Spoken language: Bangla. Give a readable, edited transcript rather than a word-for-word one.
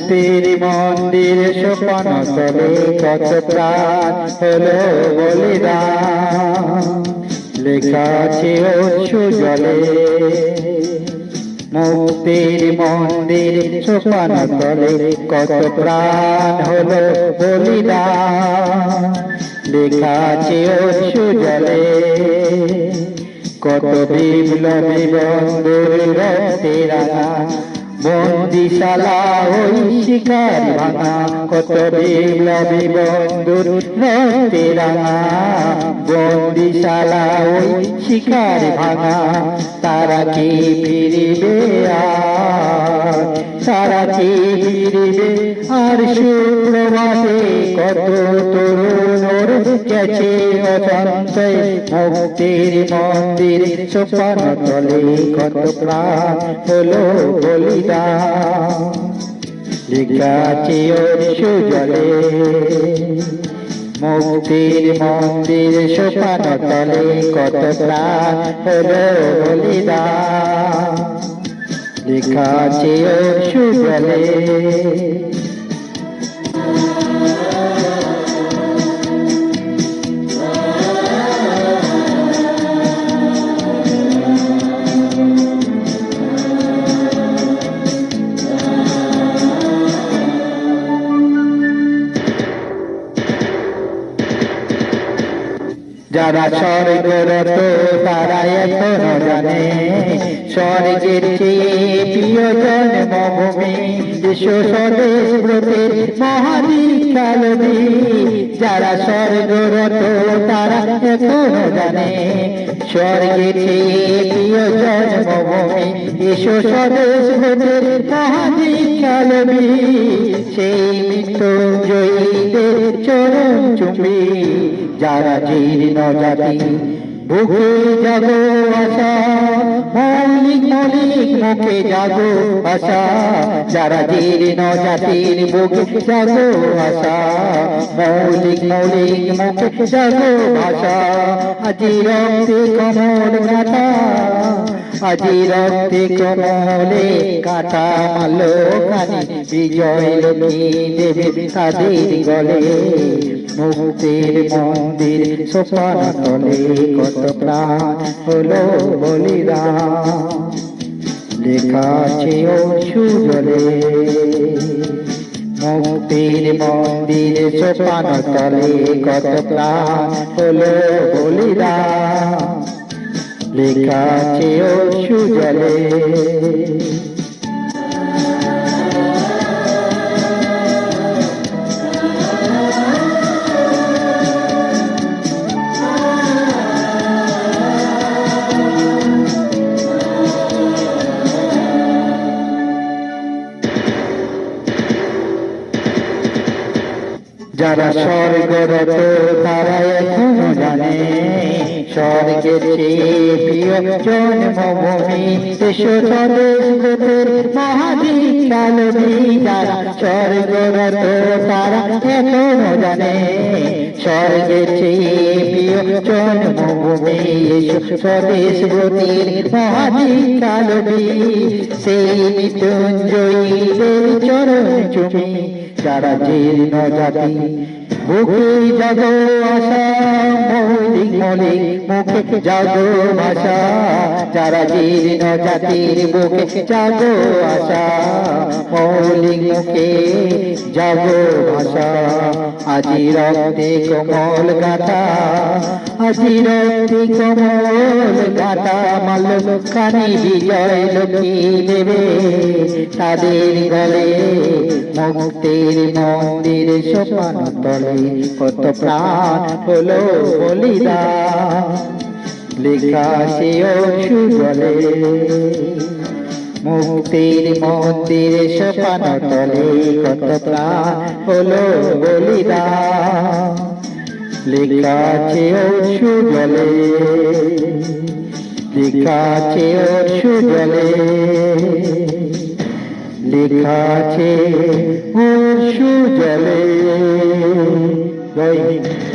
মুক্তির মন্দির সোপান তলে কত প্রাণ হলো বলিদান, লেখা আছে অশ্রু জলে। মুক্তির মন্দির সোপান তলে কত প্রাণ হলো বলিদান, লেখা আছে অশ্রু জলে। কত বিপ্লবী বন্ধুর রক্তে রাঙা বন্দিশালা ওই শিকার ভাঙা, কত বিপ্লবী বন্ধুর রক্তে রাঙা বন্দিশালা ওই শিকার ভাঙা। তারা কি ফিরিবে আর, তারা কি ফিরিবে আর? সুপ্রভাতে কত তরুণ গেছে অসন্তয় মুক্তির মন্দির সোপান তলে কত প্রাণ হলো বলিদান, লেখা আছে অশ্রু জলে। মুক্তির মন্দির সোপান তলে কত প্রাণ হলো বলিদান, লেখা আছে অশ্রু জলে। যারা স্বর্গরত তারা এখনো জানে স্বর্গের চেয়ে প্রিয় জন্মভূমি বিশ্ব স্বদেশ ব্রতের মহাদীক্ষালবী। যারা স্বর্গরত তারা এখনো জানে স্বর্গের চেয়ে প্রিয় জন্মভূমি বিশ্ব স্বদেশ ব্রতের মহাদীক্ষালবী। সেই মৃত্যুঞ্জয়ীদের চরণ চুম্বি যারা জীর্ণ জাতি বুকে জাগো আশা, মৌলিক মৌলিক মুখে জাগো আশা। যারা জীর্ণ জাতির বুকে জাগো আশা, মৌলিক মৌলিক মুখে জাগো ভাষা। আজি রক্তে কমল গাথা, আজি রক্তে কমলে কাটা মালো কানি বিজয় লক্ষ্মী দেবে তাদের গলে। মুক্তির মন্দির সোপান তলে কত প্রাণ হলো বলিদান, লেখা আছে অশ্রু জলে। মুক্তির মন্দির সোপান তলে কত প্রাণ হলো বলিদান, লেখা আছে অশ্রু জলে। যারা স্বর্গরত তারা এখনো জানে স্বর্গের চেয়ে প্রিয় জন্মভূমি বিশ্ব স্বদেশ ব্রতের মহাদীক্ষালবী। যারা স্বর্গরত তারা এখনো জানে স্বর্গের চেয়ে প্রিয় জন্মভূমি বিশ্ব স্বদেশ ব্রতের মহাদীক্ষালবী। সেই মৃত্যুঞ্জয়ীদের চরণ চুমি যারা জীর্ণ জাতি বুকে জাগো আশা, মৌলিক মৌলিক মুখে জাগো ভাষা। যারা জীর্ণ জাতির বুকে জাগো আশা, মৌলিক মুখে জাগো ভাষা। আজি রক্তে কমল গাথা, আজি রক্তে কমল গাথা মাল্য কানি বিজয় লক্ষ্মী দেবে তাদের গলে। মুক্তির মন্দির সোপান তলে কত প্রাণ হলো বলিদান, লেখা আছে অশ্রু জলে। মুক্তির মন্দির সোপান তলে কত প্রাণ হলো বলিদান, লেখা আছে অশ্রু জলে, লেখা আছে অশ্রু জলে, লেখা আছে অশ্রু জলে। জয় হিন্দ।